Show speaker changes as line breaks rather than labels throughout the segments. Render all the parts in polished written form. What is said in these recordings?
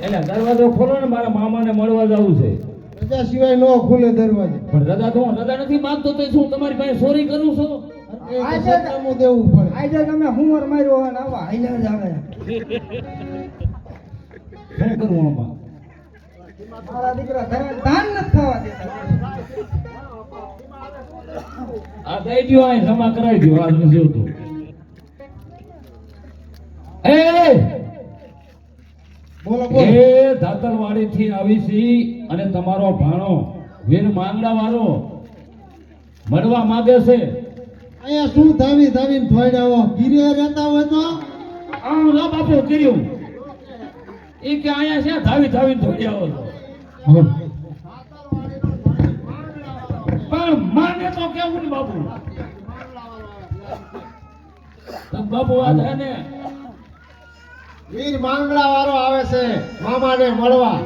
એટલે દરવાજો ખોલો ને, મારા મામાને મળવા જવું છે.
રજા સિવાય નો ખુલે દરવાજો.
પણ રજા તો હું રજા નથી માંગતો, તો શું તમારી પાસે ચોરી કરું છું?
આજે સરનામું દેવું પડે.
આજે તમે હુમર માર્યો હોય ને આવા હાઈલા જ આવે.
શું કરું આમાં?
મારા દીકરા ઘરે ધાન નથી ખાવા દેતા.
આ દઈ દ્યો, અહીં જમા કરાવી દો. આજ નથી જોતું.
બોલો બોલો.
એ ધાતરવાડી થી આવી છી અને તમારો ભાણો વીર માંગડા વાળો મળવા માંગે છે.
અહીંયા શું ધાવી ધાવીને થોડાવો? ગીરે રહેતા હોય તો
આમ લો બાપુ કર્યું એ કે અહીંયા છે ધાવી ધાવીને થોડી આવો છો. પણ માને તો કેવું ને બાપુ? તો બાપુ આ છે ને
વીર માંગડા વાળો આવે છે મામાને મળવા.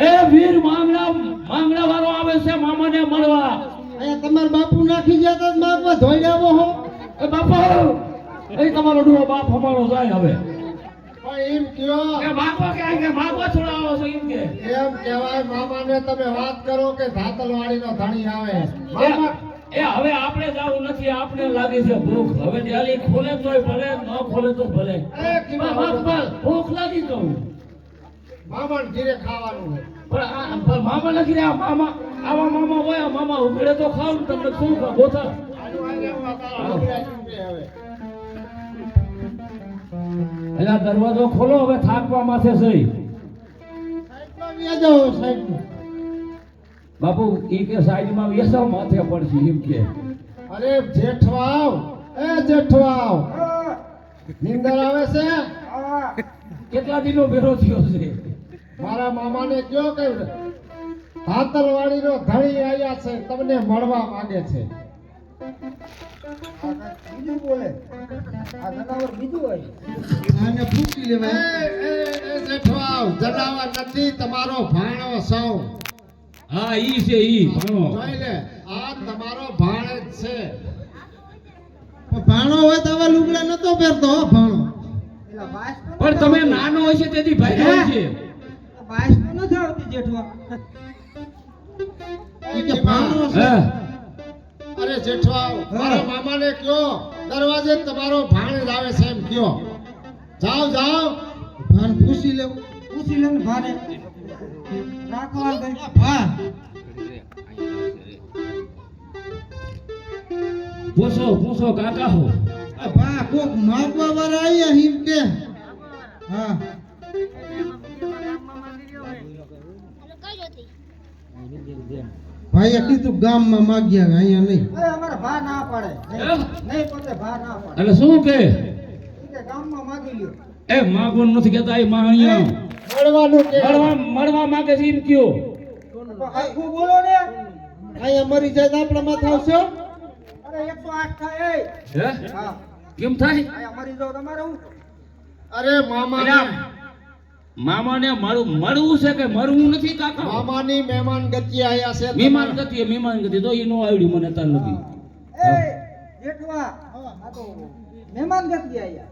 એ વીર માંગડા વાળો આવે છે મામાને મળવા.
અહીંયા તમારા બાપુ નાખી જતા માગવા ધોઈડાવો હો.
એ બાપુ એ તમારો ડુઓ બાપ અમારો જાય હવે.
પણ એમ કયો
એ માગવા કે આઈ કે માગવા છોડાવો છો એમ કે.
એમ કહેવાય મામાને તમે વાત કરો કે ધાતલવાડીનો ધણી આવે. મામા
એ હવે આપણે જાવું નથી, આપણે લાગી છે ભૂખ. હવે ડેલી ખોલે તોય ભલે, ન ખોલે તો ભલે. ભૂખ લાગી તો
મામાને ઘીરે ખાવાનું હોય.
પણ મામા નથી રહ્યા. મામા આવા મામા હોય, આ મામા ઉઘડે તો ખાવ ને તમને શું ખા ગોથા.
આનું આને હું આ તારા ઉભરા ચૂંટે હવે.
એટલે આ દરવાજો ખોલો, હવે થાકવા માથે સહી.
સાઈડમાં વ્યા જાઓ, સાઈડમાં.
બાપુ ઈ કે સાઈડમાં વેસા માથે પડશે એમ કે.
અરે જેઠવાવ, એ જેઠવાવ, નીંદર આવે છે?
કેટલા દિનો ભેરો થયો છે?
મારા મામાને કયો કે ધાતલવાડીનો ધણી આયા છે, તમને મળવા માંગે છે.
બીજું બોલે. આ જનાવર બીજું હોય.
આને પૂછી લેવાય. એ જેઠવાવ, જનાવર નથી, તમારો ભાણો સૌ.
હા ઈ છે ઈ ભાણો.
જોઈ લે, આ તમારો ભાણ જ છે. ભાણો હોય તો હવે લુગડા નતો પહેરતો હો ભાણો.
એટલે બાસ તો
પણ તમે નાનો હોય છે તેથી ભાઈ હોય છે.
બાસ તો નથી આવતી જેઠવા.
ઈ કે ભાણો છે.
હે
અરે જેઠવાવ, મારા મામાને કયો દરવાજે તમારો ભાણ જ આવે છે એમ કયો. જાઓ જાઓ, ભાન પૂછી લેવું.
પૂછી લે ને ભારે રાખવા દે.
ભા
પૂછો પૂછો કાકા હો.
આ ભા કોક માગવા વાળા આયા હિમ કે. હા ભાઈ એ કીધું ગામમાં માગ્યા અહીંયા નહીં.
અરે અમારા ભા ના પાડે. નહીં પોતે ભા ના પાડે.
એટલે શું કે
ઈ કે ગામમાં માગી લ્યો.
એ માગવું નથી કેતા એ માણિયા
મળવાનું કે
મળવા માંગે છે એમ કયો.
તો હરખું બોલો ને.
અહીંયા મરી જાય તો આપણા માથે આવશે.
અરે 108 થાય.
હે
હા
કેમ થાય?
અહીંયા મરી જાવ તમારે હું.
અરે મામા
મામાને મળવું છે કે મરવું નથી કાકા?
મામાની મહેમાન ગતિ આયા છે.
મહેમાન ગતિ તો એ નો આવડ્યું મને તાર નથી.
એ જેઠવા આ તો મહેમાન ગતિ આયા.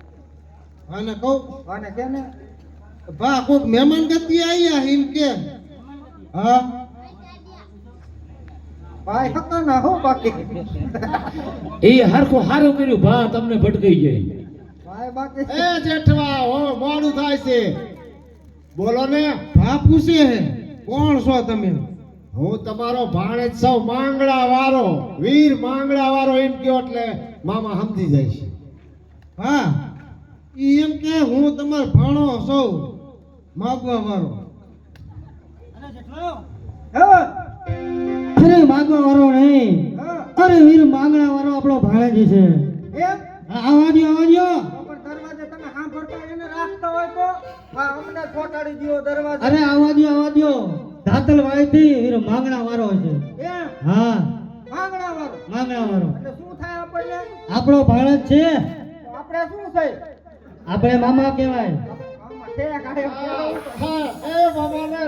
અને કહું
અને કેને
ભા કોક મહેમાન ગતિ આયા હિમ કે. હા
ભાઈ હતા ના હો બાકી.
એ હરખું હારું કર્યું ભા, તમને ભટકાઈ જાય.
ભાઈ બાકી
એ જેઠવા હો મોડું થાય છે. બોલો ને. ભા પૂછે હે કોણ છો તમે? હું તમારો ભાણેજ સૌ, માંગડા વાળો, વીર માંગડા વાળો એમ કયો એટલે મામા સમજી જાય છે. હા ઈ એમ કે હું તમારો ભાણો સૌ, માગવા વાળો.
હા
અરે માગવા વાળો નહીં,
હા
અરે વીર માંગણા વાળો આપણો ભાણેજ છે.
એમ
આવાજો
પણ દરવાજે તમે સાંભળતા એને રાખતા હોય તો હા અમને ચોટાડી દ્યો દરવાજે.
અરે આવાજો ધાતલ વાળીથી વીર માંગણા વાળો છે.
એમ
હા
માંગણા વાળો.
માંગણા વાળો
એટલે શું થાય આપણને?
આપણો ભાણેજ છે.
તો આપણે શું થાય?
આપણે મામા કહેવાય.
આમાં તે કાંઈ
હા એ મામાને